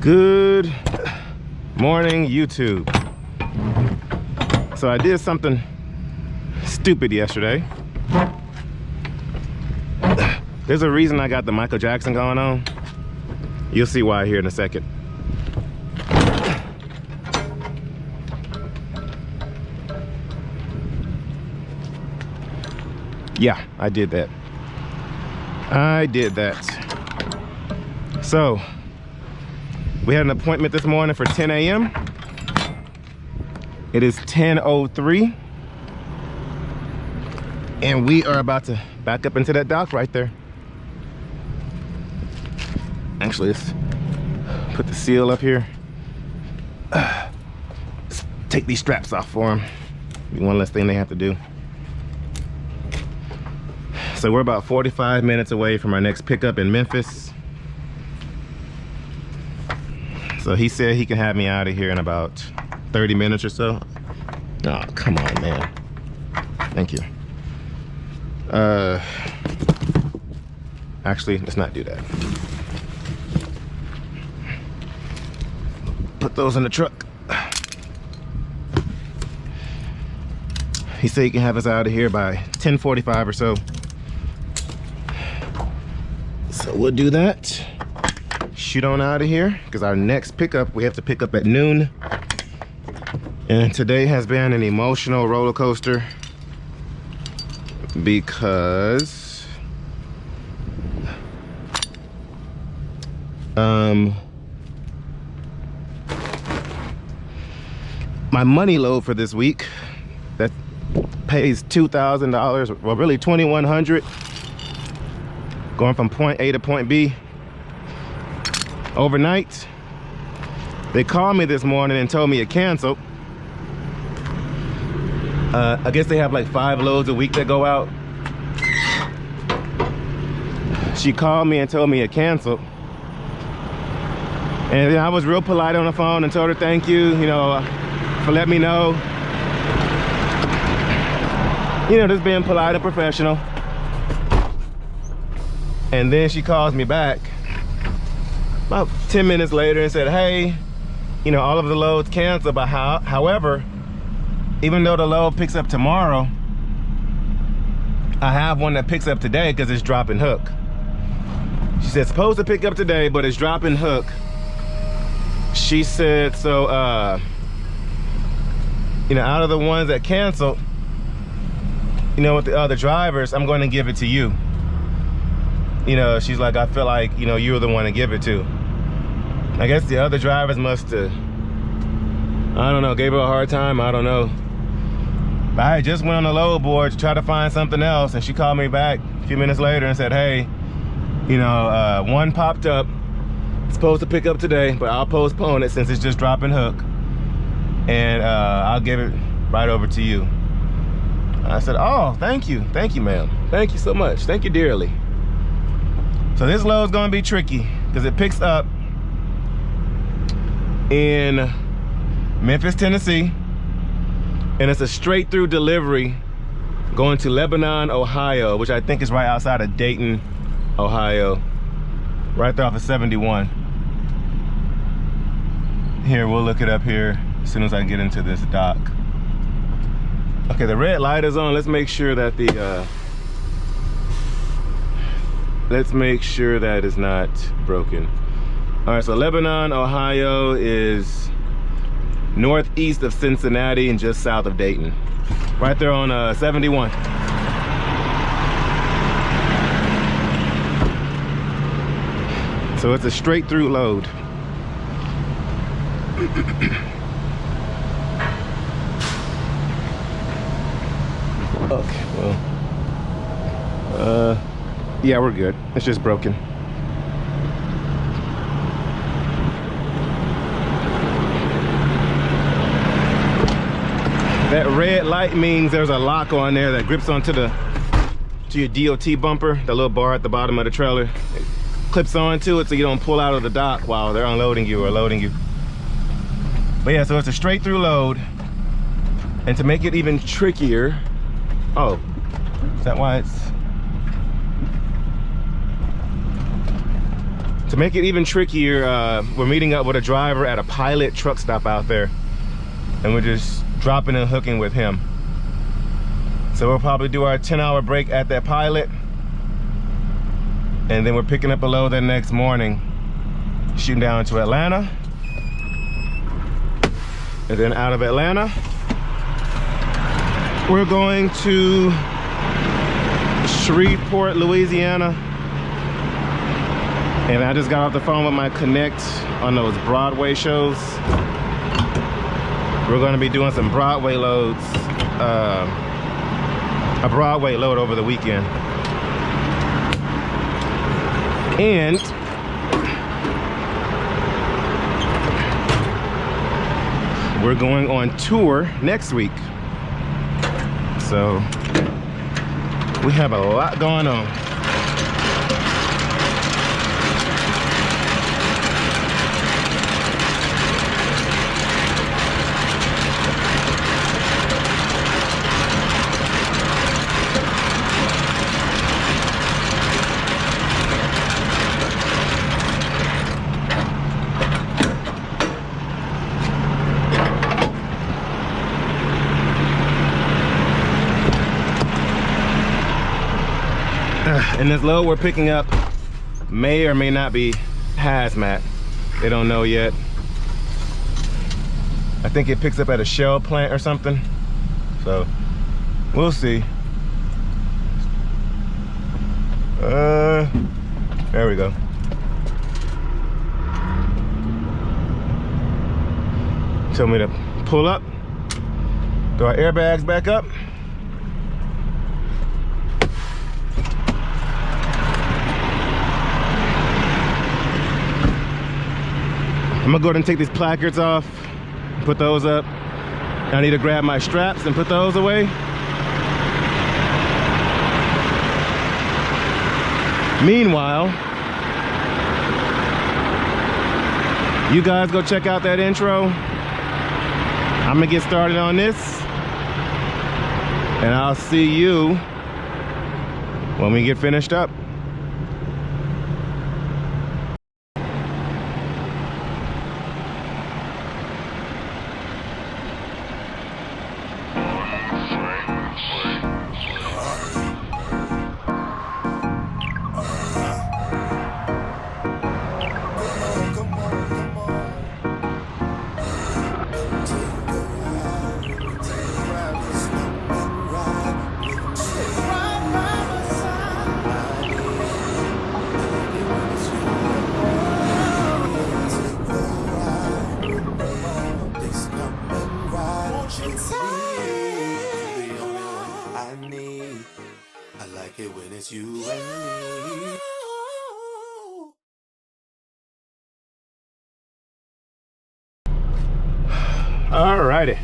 Good morning, YouTube. So I did something stupid yesterday. There's a reason I got the Michael Jackson going on. You'll see why here in a second. Yeah, I did that. So we had an appointment this morning for 10 a.m. It is 10:03. And we are about to back up into that dock right there. Actually, let's put the seal up here. Let's take these straps off for them. Be one less thing they have to do. So we're about 45 minutes away from our next pickup in Memphis. So he said he can have me out of here in about 30 minutes or so. Oh, come on, man. Thank you. Actually, let's not do that. Put those in the truck. He said he can have us out of here by 10:45 or so. So we'll do that. Shoot on out of here, because our next pickup, we have to pick up at noon. And today has been an emotional roller coaster because my money load for this week that pays $2,000, well really $2,100, going from point A to point B overnight. They called me this morning and told me it canceled. I guess they have like 5 loads a week that go out. She called me and told me it canceled. And then I was real polite on the phone and told her thank you, you know, for letting me know. You know, just being polite and professional. And then she calls me back about 10 minutes later and said, hey, you know, all of the loads canceled, but however, even though the load picks up tomorrow, I have one that picks up today because it's dropping hook. She said, supposed to pick up today, but it's dropping hook. She said, so, you know, out of the ones that canceled, you know, with the other drivers, I'm going to give it to you. You know, she's like, I feel like, you know, you were the one to give it to. I guess the other drivers must have, I don't know, gave her a hard time, I don't know. But I just went on the load board to try to find something else, and she called me back a few minutes later and said, hey, you know, one popped up, it's supposed to pick up today, but I'll postpone it since it's just dropping hook. And I'll give it right over to you. I said, oh, thank you, ma'am. Thank you so much, thank you dearly. So this load's gonna be tricky because it picks up in Memphis, Tennessee, and it's a straight through delivery going to Lebanon, Ohio, which I think is right outside of Dayton, Ohio, right there off of 71. Here, we'll look it up here as soon as I get into this dock. Okay, the red light is on. Let's make sure that the let's make sure that it's not broken. All right, so Lebanon, Ohio is northeast of Cincinnati and just south of Dayton. Right there on 71. So it's a straight through load. Okay, well, yeah, we're good. It's just broken. That red light means there's a lock on there that grips onto your DOT bumper, the little bar at the bottom of the trailer. It clips onto it so you don't pull out of the dock while they're unloading you or loading you. But yeah, so it's a straight through load. And to make it even trickier, oh, is that why it's? To make it even trickier, we're meeting up with a driver at a Pilot truck stop out there, and we're just dropping and hooking with him. So we'll probably do our 10-hour break at that Pilot, and then we're picking up a load the next morning, shooting down to Atlanta, and then out of Atlanta we're going to Shreveport, Louisiana. And I just got off the phone with my Connect on those Broadway shows. We're gonna be doing some Broadway loads, a Broadway load over the weekend. And we're going on tour next week. So we have a lot going on. And this load we're picking up may or may not be hazmat. They don't know yet. I think it picks up at a Shell plant or something. So we'll see. There we go. Told me to pull up, throw our airbags back up. I'm gonna go ahead and take these placards off, put those up. I need to grab my straps and put those away. Meanwhile, you guys go check out that intro. I'm gonna get started on this, and I'll see you when we get finished up. It's you and me. Alrighty.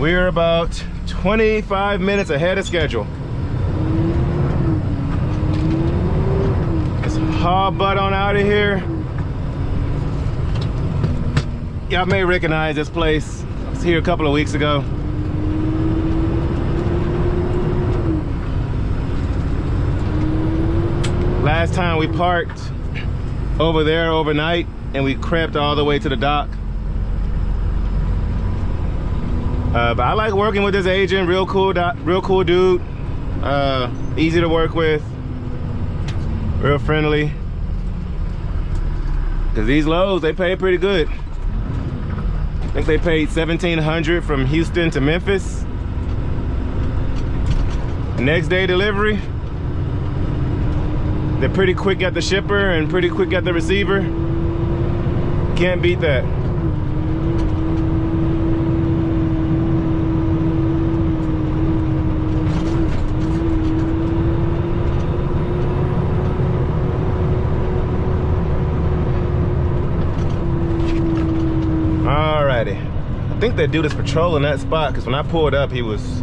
We're about 25 minutes ahead of schedule. Let's haul butt on out of here. Y'all may recognize this place. I was here a couple of weeks ago. Last time we parked over there overnight and we crept all the way to the dock. But I like working with this agent, real cool dude. Easy to work with, real friendly. Cause these loads, they pay pretty good. I think they paid $1,700 from Houston to Memphis. Next day delivery. They're pretty quick at the shipper and pretty quick at the receiver. Can't beat that. Alrighty. I think that dude is patrolling that spot because when I pulled up, he was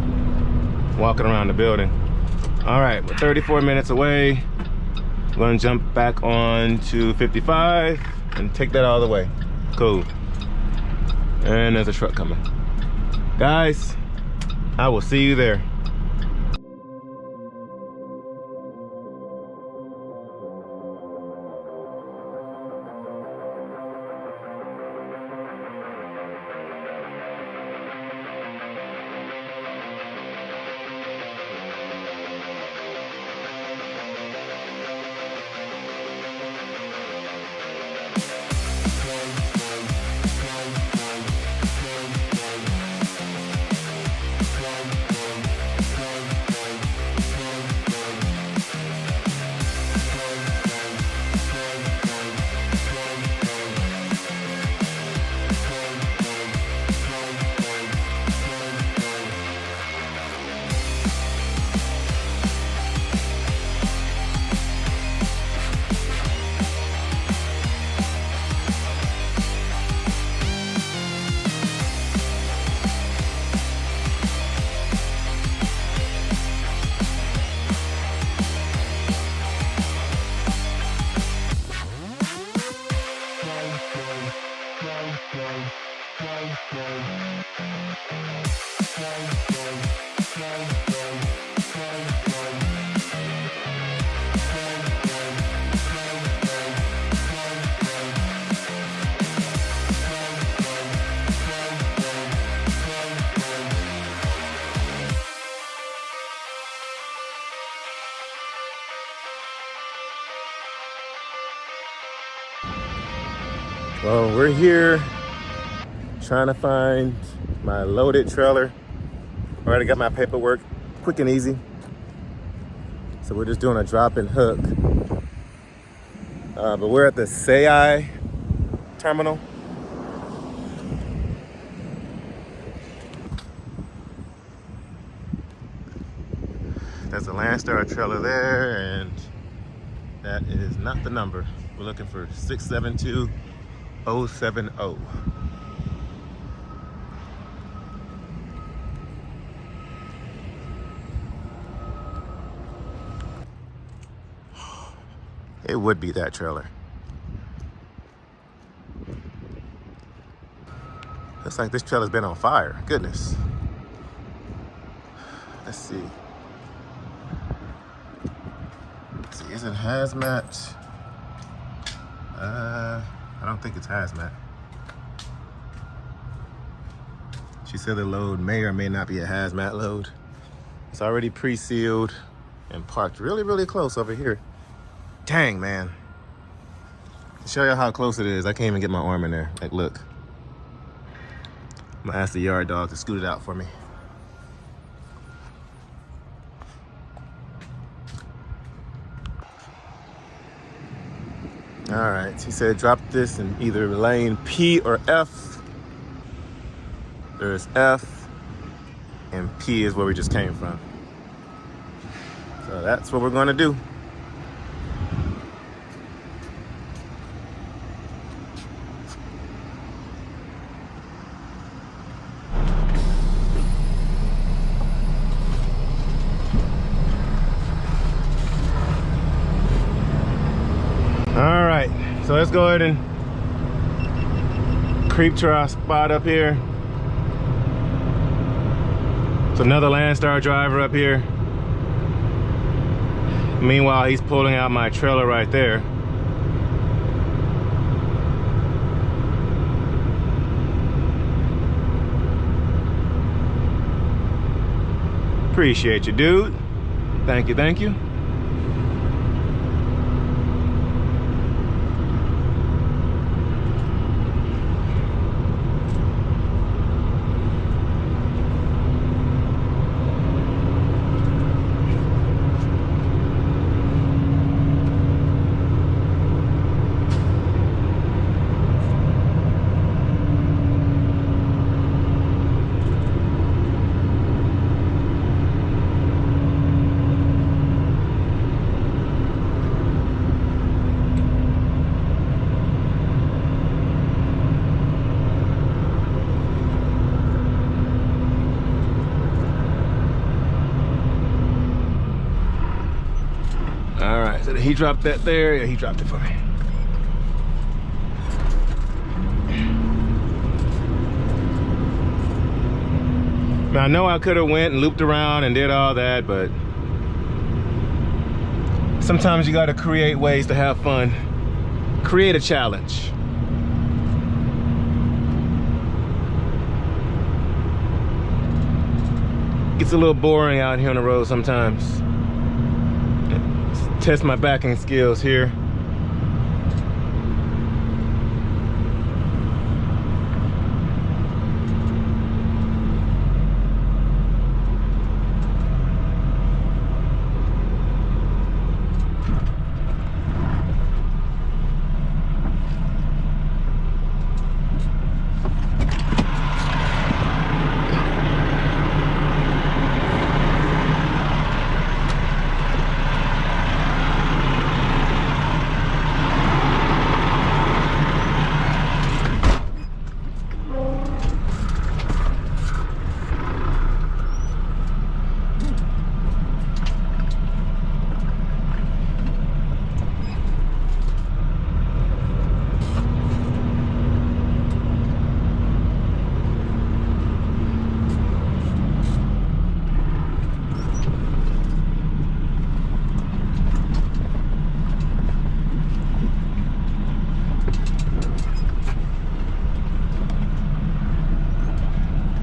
walking around the building. Alright, we're 34 minutes away. I'm gonna jump back on to 55 and take that all the way. Cool. And there's a truck coming. Guys, I will see you there. Well, we're here trying to find my loaded trailer. Already got my paperwork quick and easy. So we're just doing a drop and hook. But we're at the Say terminal. There's a Landstar trailer there, and that is not the number. We're looking for 672070. It would be that trailer. Looks like this trailer's been on fire. Goodness. Let's see. Is it hazmat? I don't think it's hazmat. She said the load may or may not be a hazmat load. It's already pre-sealed and parked really, really close over here. Dang, man. To show you how close it is, I can't even get my arm in there. Like, look. I'm gonna ask the yard dog to scoot it out for me. All right, he said drop this in either lane P or F. There's F, and P is where we just came from. So that's what we're gonna do. All right, so let's go ahead and creep to our spot up here. It's another Landstar driver up here. Meanwhile, he's pulling out my trailer right there. Appreciate you, dude. Thank you, thank you. All right, so he dropped that there. Yeah, he dropped it for me. Now, I know I could have went and looped around and did all that, but sometimes you got to create ways to have fun. Create a challenge. Gets a little boring out here on the road sometimes. Test my backing skills here.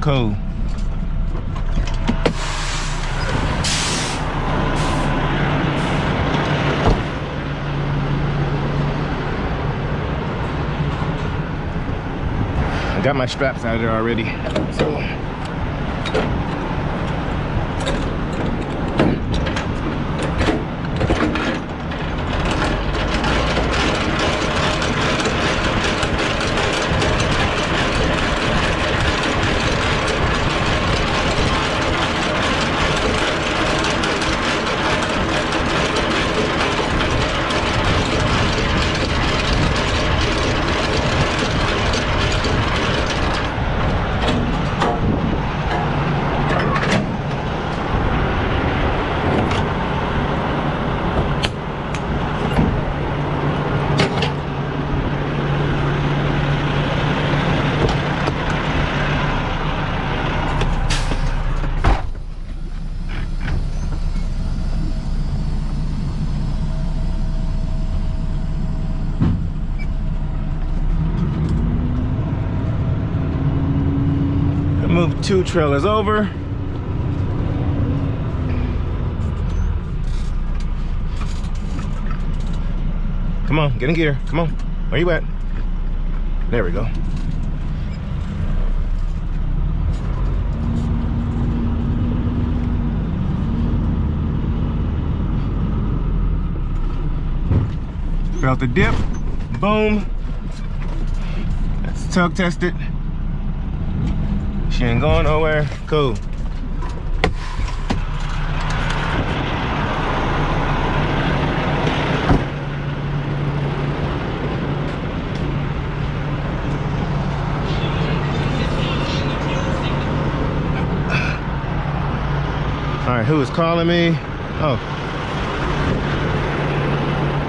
Cool. Got my straps out of there already. So move 2 trailers over. Come on, get in gear. Come on. Where you at? There we go. Felt the dip. Boom. That's tug tested. She ain't going nowhere. Cool. All right, who is calling me? Oh.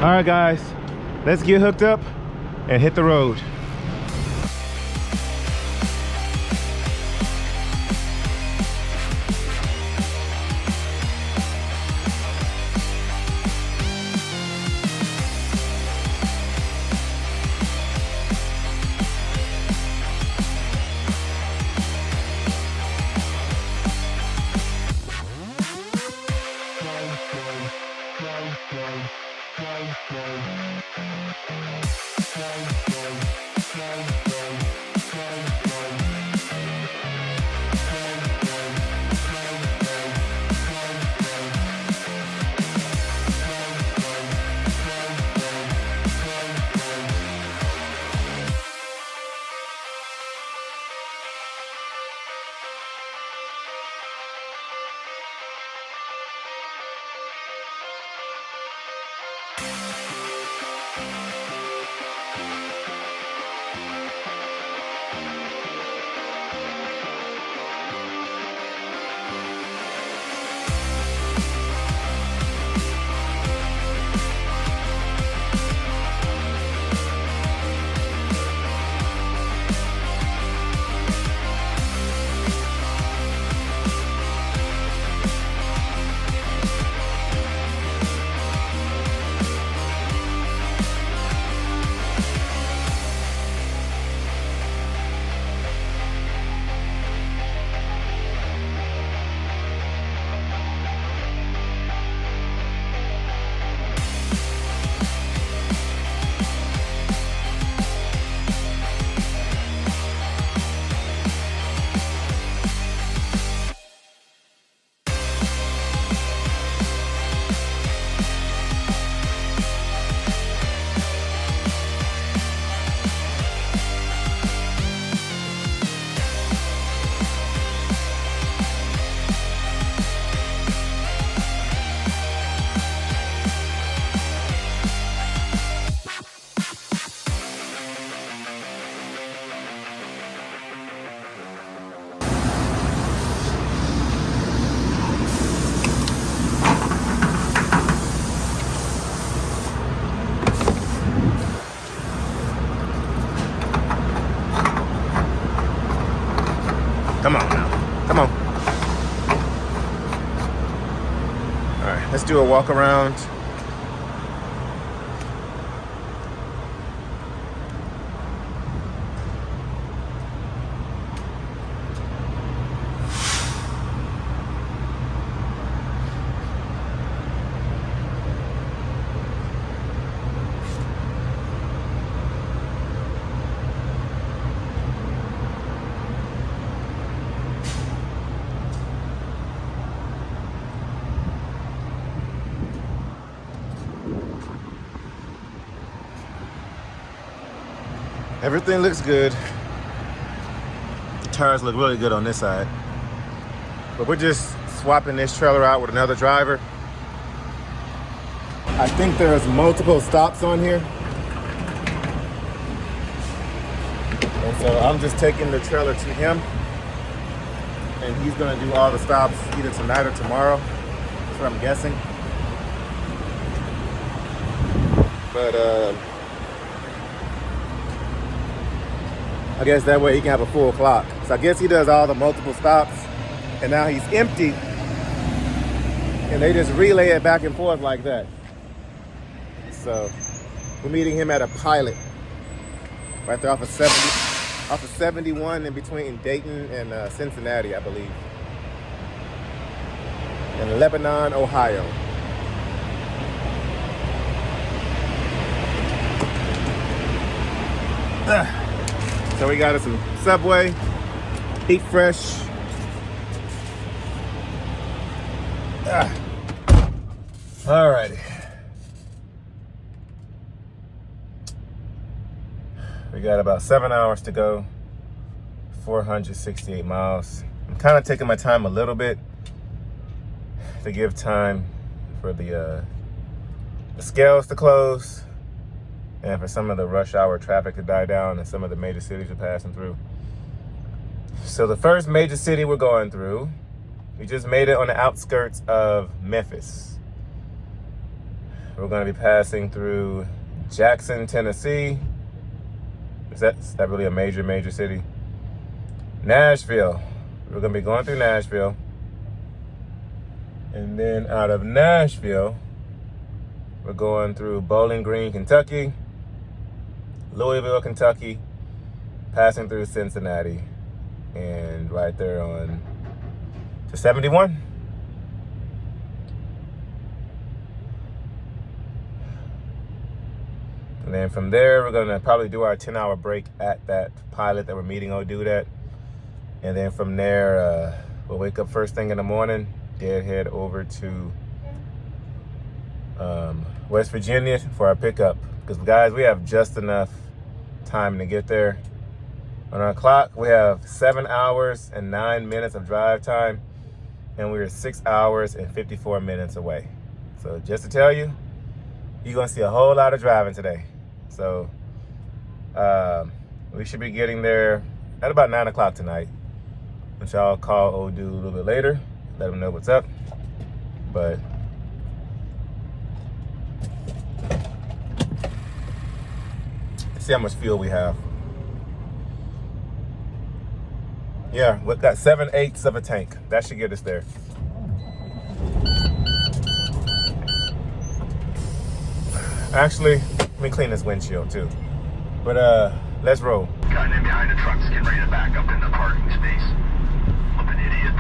All right, guys, let's get hooked up and hit the road. Come on now, come on. All right, let's do a walk around. Everything looks good. The tires look really good on this side. But we're just swapping this trailer out with another driver. I think there's multiple stops on here. And so I'm just taking the trailer to him. And he's gonna do all the stops either tonight or tomorrow. That's what I'm guessing. But I guess that way he can have a full clock. So I guess he does all the multiple stops, and now he's empty, and they just relay it back and forth like that. So we're meeting him at a Pilot, right there off of 71 in between Dayton and Cincinnati, I believe, in Lebanon, Ohio. So we got us some Subway, Eat Fresh. Alrighty. We got about 7 hours to go, 468 miles. I'm kind of taking my time a little bit to give time for the scales to close and for some of the rush hour traffic to die down and some of the major cities we're passing through. So the first major city we're going through, we just made it on the outskirts of Memphis. We're going to be passing through Jackson, Tennessee. Is that really a major city? Nashville. We're going to be going through Nashville. And then out of Nashville, we're going through Bowling Green, Kentucky, Louisville, Kentucky, passing through Cincinnati, and right there on to 71. And then from there, we're gonna probably do our 10-hour break at that Pilot that we're meeting. I'll do that. And then from there, we'll wake up first thing in the morning, head over to West Virginia for our pickup. Because guys, we have just enough time to get there. On our clock, we have 7 hours and 9 minutes of drive time, and we're 6 hours and 54 minutes away. So just to tell you, you're gonna see a whole lot of driving today. So we should be getting there at about 9 o'clock tonight, which I'll call old dude a little bit later, let him know what's up. But let's see how much fuel we have. Yeah, we've got 7/8 of a tank. That should get us there. Actually, let me clean this windshield too. But let's roll. Cutting in behind the trucks, getting ready to back up in the parking space. I'm an idiot.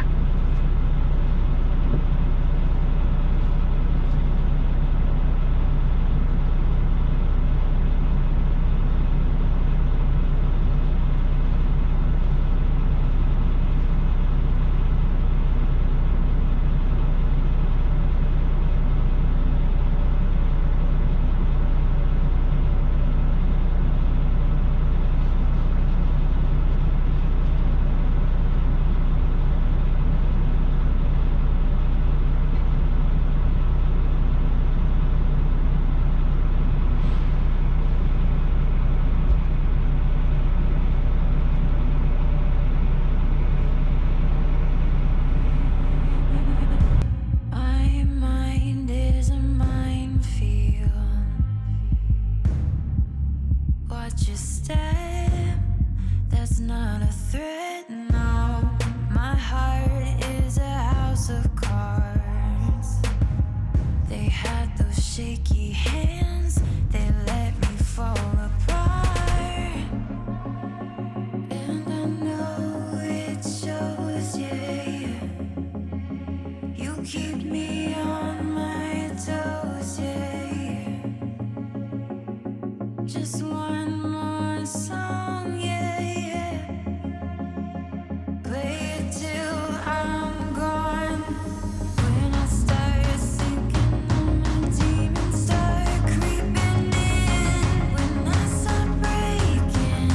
Shaky hands, they let me fall apart. And I know it shows, yeah. You keep me on my toes, yeah. Just one more song, yeah. Play it till I'm gone. When I start sinking, all my demons start creeping in. When I start breaking,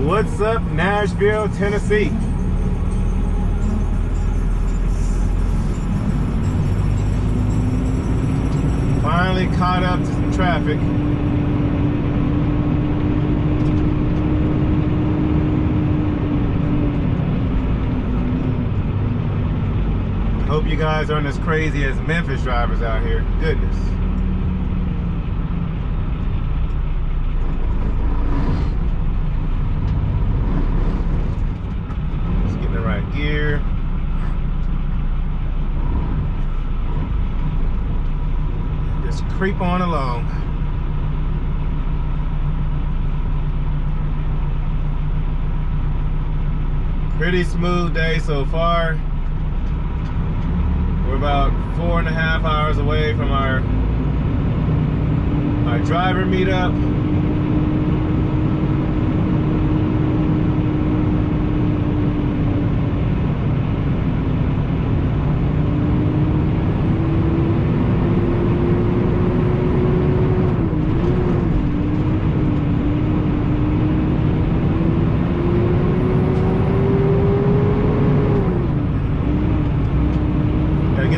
What's up, Nashville, Tennessee? Finally caught up to some traffic. Hope you guys aren't as crazy as Memphis drivers out here. Goodness. Let's get in the right gear. Just creep on along. Pretty smooth day so far. We're about 4.5 hours away from our driver meetup.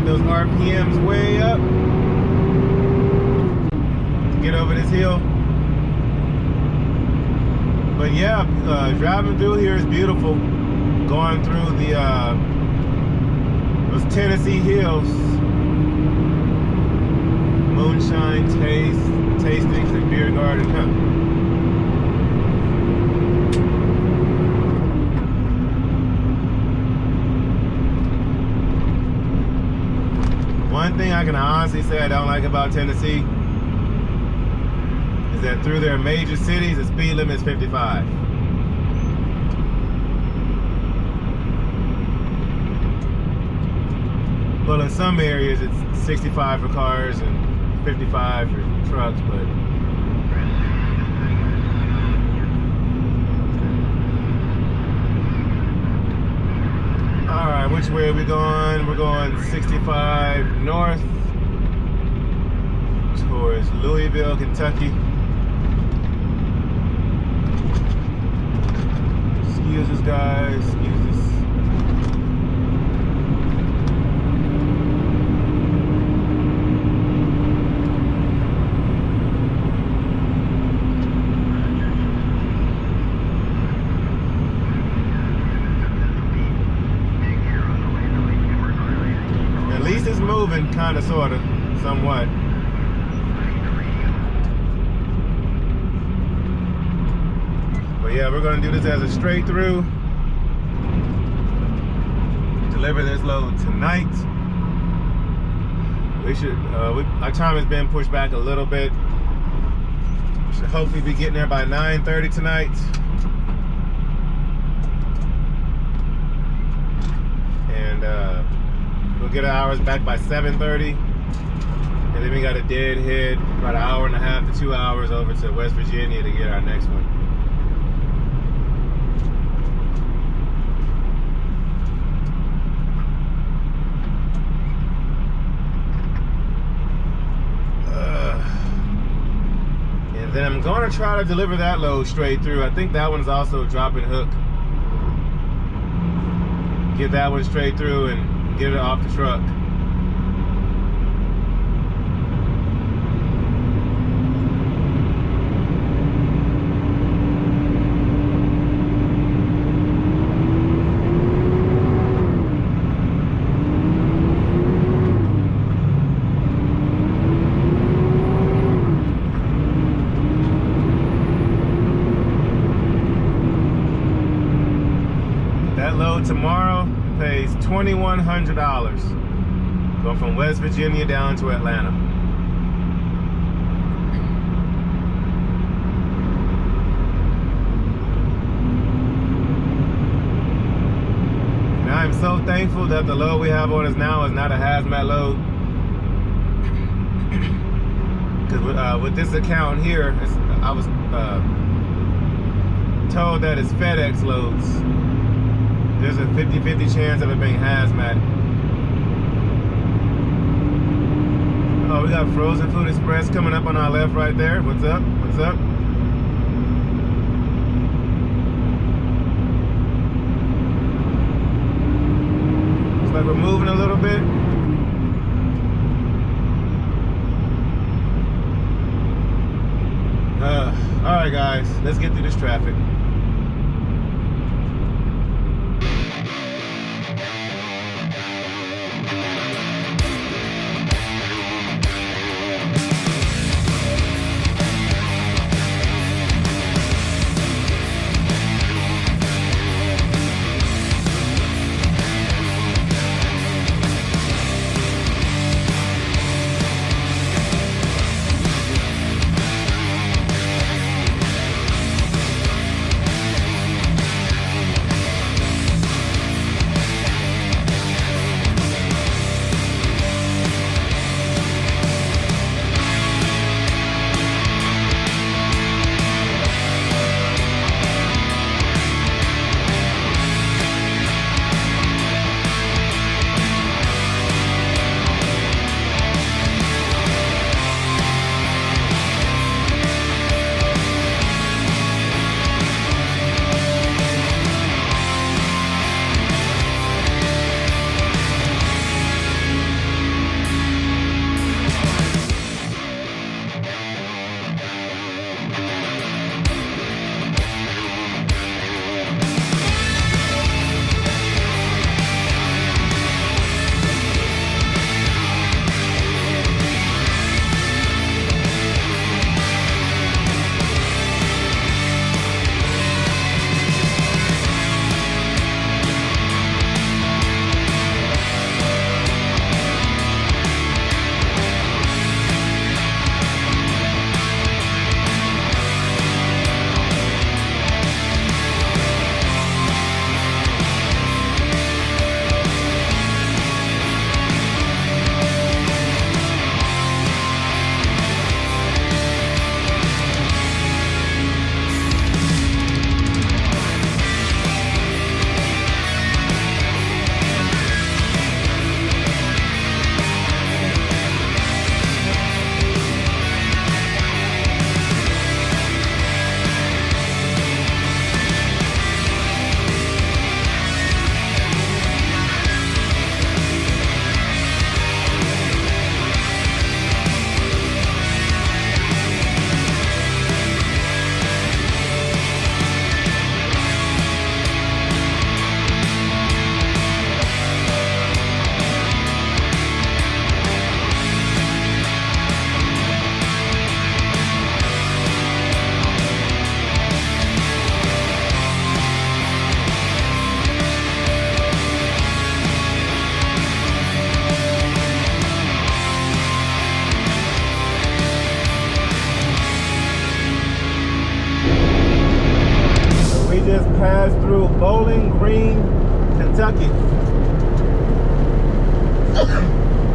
Those RPMs way up to get over this hill. But yeah, driving through here is beautiful. Going through the those Tennessee hills. Moonshine tastings and beer garden. One thing I can honestly say I don't like about Tennessee is that through their major cities, the speed limit is 55. Well, in some areas it's 65 for cars and 55 for trucks, but alright, which way are we going? We're going 65 north towards Louisville, Kentucky. Excuse us, guys. Excuse us. It's moving, kind of, sort of, somewhat. But yeah, we're going to do this as a straight through. Deliver this load tonight. We should, our time has been pushed back a little bit. We should hopefully be getting there by 9:30 tonight. And we'll get our hours back by 7:30, and then we got a dead hit about 1.5 to 2 hours over to West Virginia to get our next one. And then I'm going to try to deliver that load straight through. I think that one's also drop and hook. Get that one straight through and get it off the truck. That load tomorrow pays $2,100. Going from West Virginia down to Atlanta. And I'm so thankful that the load we have on us now is not a hazmat load. Because with this account here, I was told that it's FedEx loads. There's a 50-50 chance of it being hazmat. Oh, we got Frozen Food Express coming up on our left right there. What's up? What's up? All right, guys, let's get through this traffic. Passed through Bowling Green, Kentucky.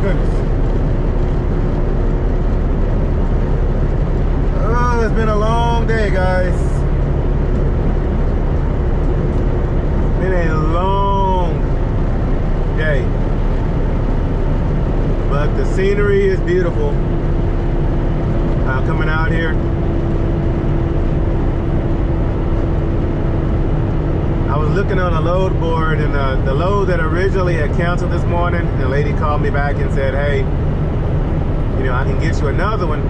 Goodness. Oh, it's been a long day, guys. It's been a long day. But the scenery is beautiful. Coming out here. I was looking on a load board, and the load that originally had canceled this morning, the lady called me back and said, hey, you know, I can get you another one.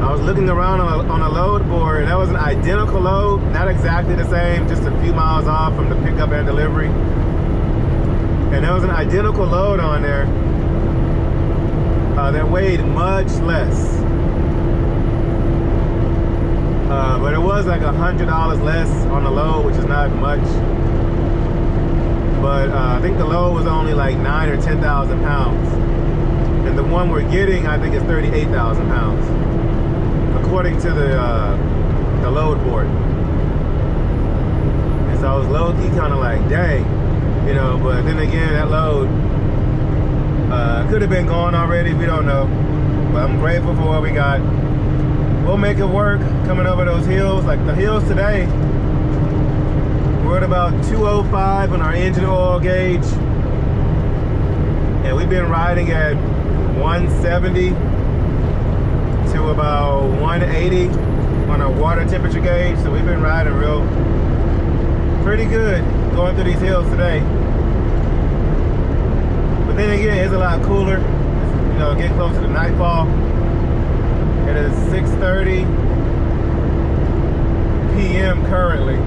I was looking around on a load board, and that was an identical load, not exactly the same, just a few miles off from the pickup and delivery. And there was an identical load on there that weighed much less. But it was like $100 less on the load, which is not much. But I think the load was only like 9,000 or 10,000 pounds. And the one we're getting, I think, is 38,000 pounds, according to the load board. And so I was low-key kind of like, dang, you know, but then again, that load could have been gone already, we don't know. But I'm grateful for what we got. We'll make it work coming over those hills. Like the hills today, we're at about 205 on our engine oil gauge. And we've been riding at 170 to about 180 on our water temperature gauge. So we've been riding pretty good going through these hills today. But then again, it's a lot cooler. You know, getting close to the nightfall. It is 6:30 p.m. currently.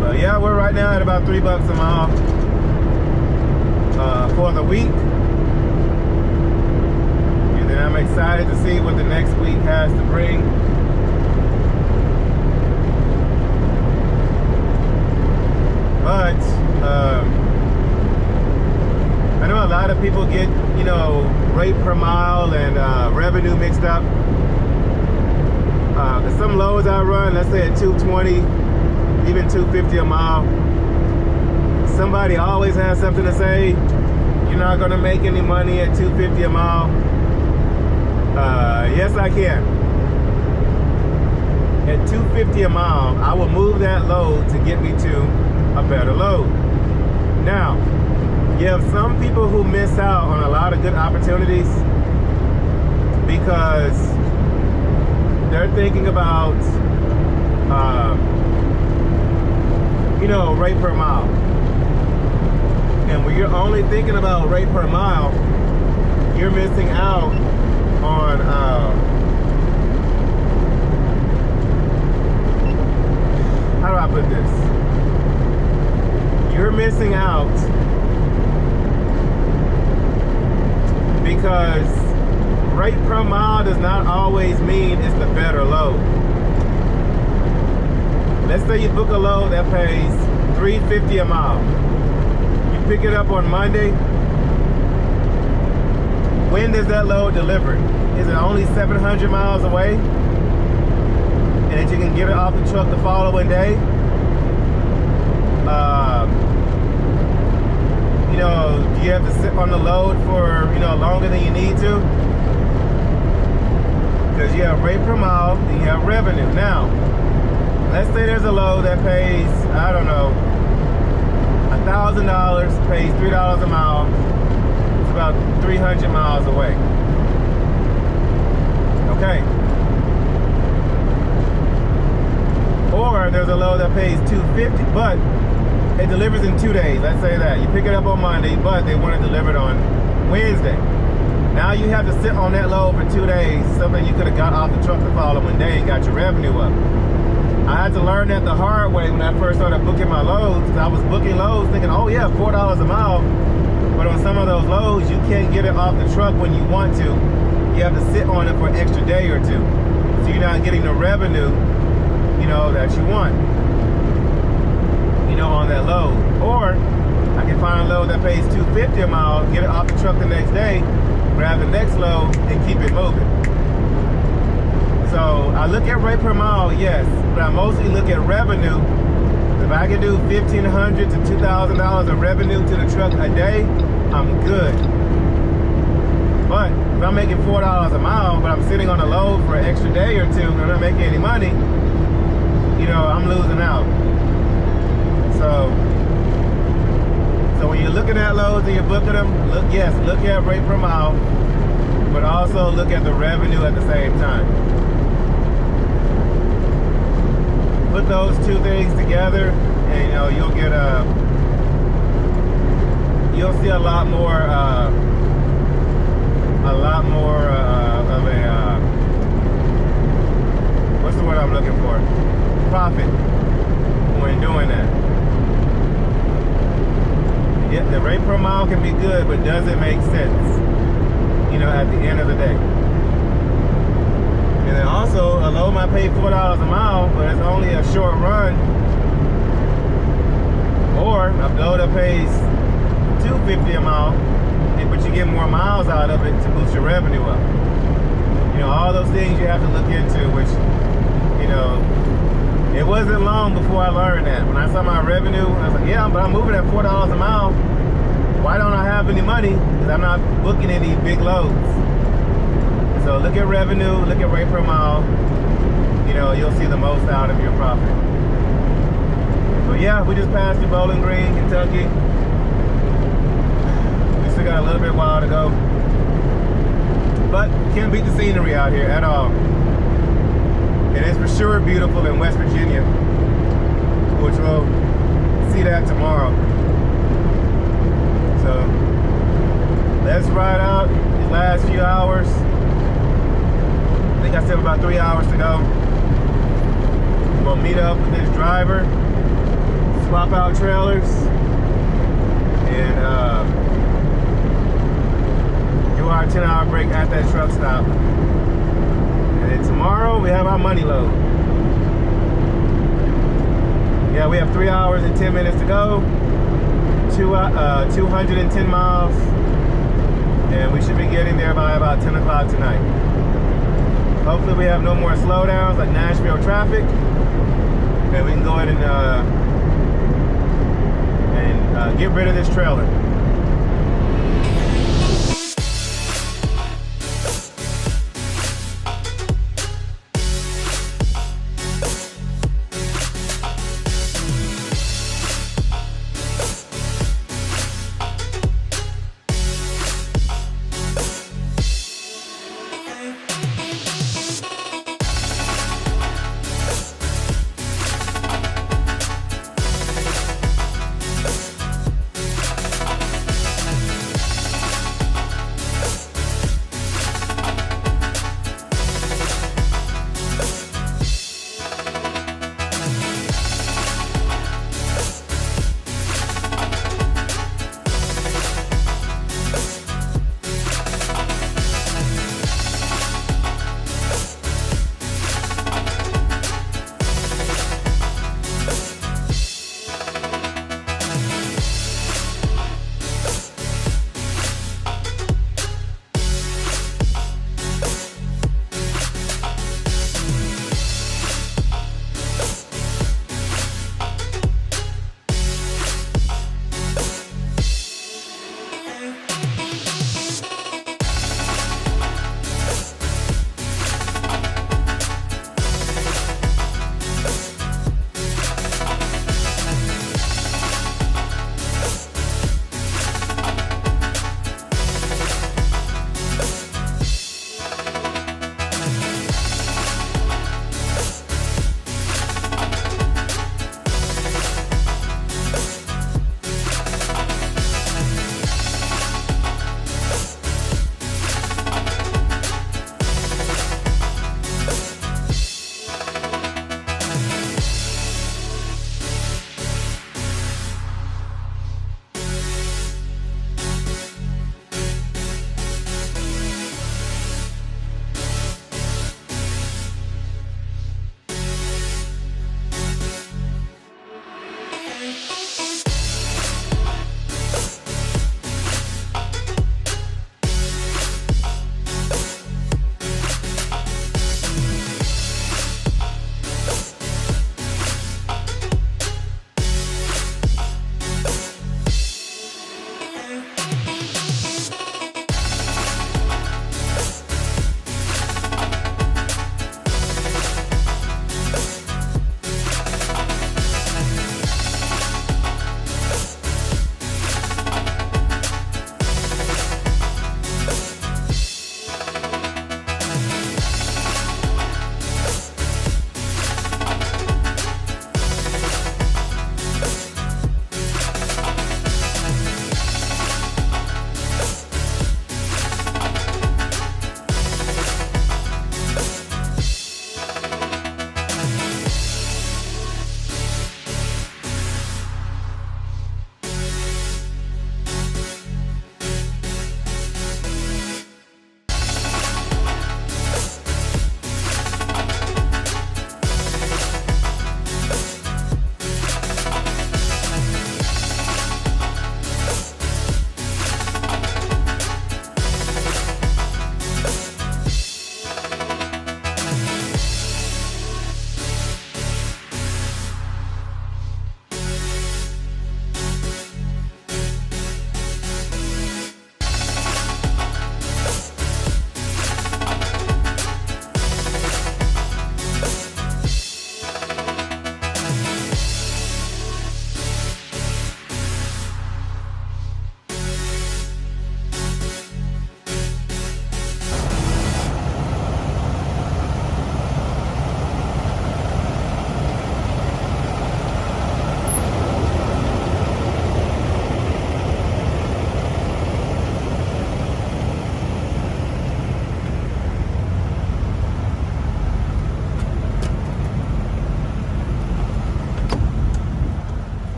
But yeah, we're right now at about $3 a mile for the week. And then I'm excited to see what the next week has to bring. But I know a lot of people get, you know, rate per mile and revenue mixed up. Some loads I run, let's say at 220, even 250 a mile. Somebody always has something to say. You're not gonna make any money at 250 a mile. Yes, I can. At 250 a mile, I will move that load to get me to a better load. Now, you have some people who miss out on a lot of good opportunities because they're thinking about, you know, rate per mile. And when you're only thinking about rate per mile, you're missing out on, how do I put this? You're missing out because rate per mile does not always mean it's the better load. Let's say you book a load that pays $350 a mile. You pick it up on Monday. When does that load deliver? Is it only 700 miles away? And that you can get it off the truck the following day? You know, do you have to sit on the load for, you know, longer than you need to? Because you have rate per mile, then you have revenue. Now, let's say there's a load that pays, I don't know, $1,000, pays $3 a mile. It's about 300 miles away. Okay. Or there's a load that pays $250, but it delivers in 2 days. Let's say that. You pick it up on Monday, but they want it delivered on Wednesday. Now you have to sit on that load for 2 days, something you could have got off the truck the following day and got your revenue up. I had to learn that the hard way when I first started booking my loads, because I was booking loads thinking, oh yeah, $4 a mile. But on some of those loads, you can't get it off the truck when you want to. You have to sit on it for an extra day or two. So you're not getting the revenue, you know, that you want, you know, on that load. Or I can find a load that pays $250 a mile, get it off the truck the next day, grab the next load, and keep it moving. So I look at rate per mile, yes, but I mostly look at revenue. If I can do $1,500 to $2,000 of revenue to the truck a day, I'm good. But if I'm making $4 a mile, but I'm sitting on a load for an extra day or two, and I'm not making any money, you know, I'm losing out. So when you're looking at loads and you're booking them, look at rate per mile, but also look at the revenue at the same time. Put those two things together, and you know, you'll get you'll see a lot more of a what's the word I'm looking for? Profit when doing that. Yeah, the rate per mile can be good, but does it make sense, you know, at the end of the day? And then also, a load might pay $4 a mile, but it's only a short run. Or a load that pays $250 a mile, but you get more miles out of it to boost your revenue up. You know, all those things you have to look into, which, you know, it wasn't long before I learned that. When I saw my revenue, I was like, yeah, but I'm moving at $4 a mile. Why don't I have any money? Because I'm not booking any big loads. So look at revenue, look at rate per mile. You know, you'll see the most out of your profit. So yeah, we just passed through Bowling Green, Kentucky. We still got a little bit while to go. But can't beat the scenery out here at all. And it's for sure beautiful in West Virginia, which we'll see that tomorrow. So let's ride out. last few hours. I think I still have about 3 hours to go. We'll meet up with this driver, swap out trailers, and do our 10-hour break at that truck stop. And then tomorrow we have our money load. Yeah, we have 3 hours and 10 minutes to go. 210 miles. And we should be getting there by about 10 o'clock tonight. Hopefully we have no more slowdowns like Nashville traffic. And we can go ahead and get rid of this trailer.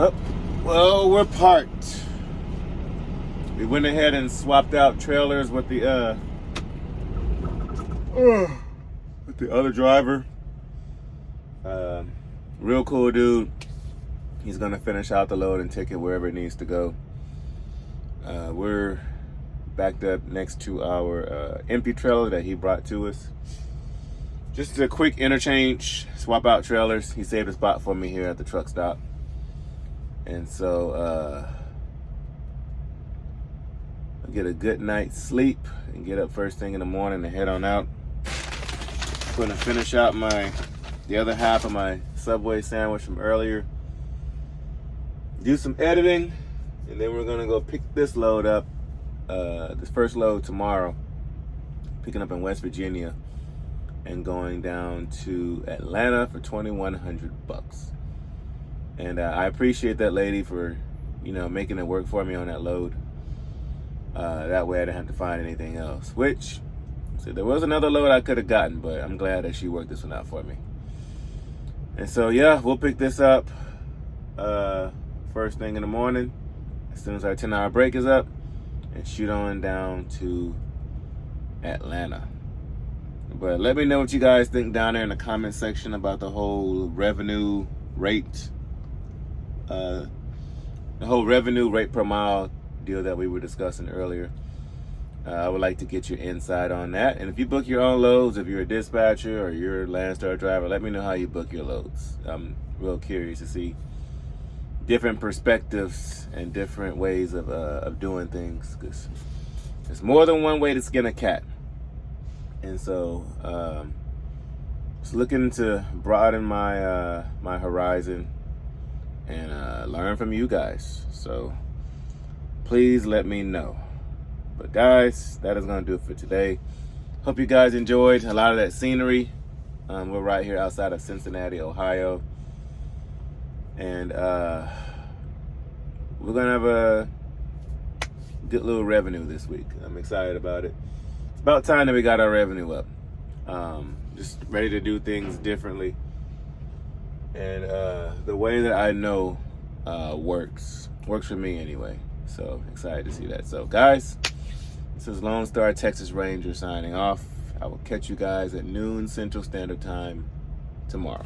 Oh, well, we're parked. We went ahead and swapped out trailers with the other driver. Real cool dude. He's gonna finish out the load and take it wherever it needs to go. We're backed up next to our empty trailer that he brought to us. Just a quick interchange, swap out trailers. He saved a spot for me here at the truck stop. And so I'll get a good night's sleep and get up first thing in the morning and head on out. I'm gonna finish out the other half of my Subway sandwich from earlier. Do some editing, and then we're gonna go pick this load up, this first load tomorrow, picking up in West Virginia and going down to Atlanta for $2,100. And I appreciate that lady for, making it work for me on that load. That way I didn't have to find anything else, which, so there was another load I could have gotten, but I'm glad that she worked this one out for me. And so, yeah, we'll pick this up first thing in the morning, as soon as our 10-hour break is up, and shoot on down to Atlanta. But let me know what you guys think down there in the comment section about the whole revenue rate, the whole revenue rate per mile deal that we were discussing earlier. I would like to get your insight on that. And if you book your own loads, if you're a dispatcher or you're a Landstar driver, let me know how you book your loads. I'm real curious to see different perspectives and different ways of doing things, because there's more than one way to skin a cat. And so just looking to broaden my my horizon and learn from you guys. So please let me know. But guys, that is gonna do it for today. Hope you guys enjoyed a lot of that scenery. We're right here outside of Cincinnati, Ohio. And we're gonna have a good little revenue this week. I'm excited about it. It's about time that we got our revenue up. Just ready to do things differently. And the way that I know works for me anyway. So excited to see that. So guys, this is Lone Star Texas Ranger signing off. I will catch you guys at noon Central Standard Time tomorrow.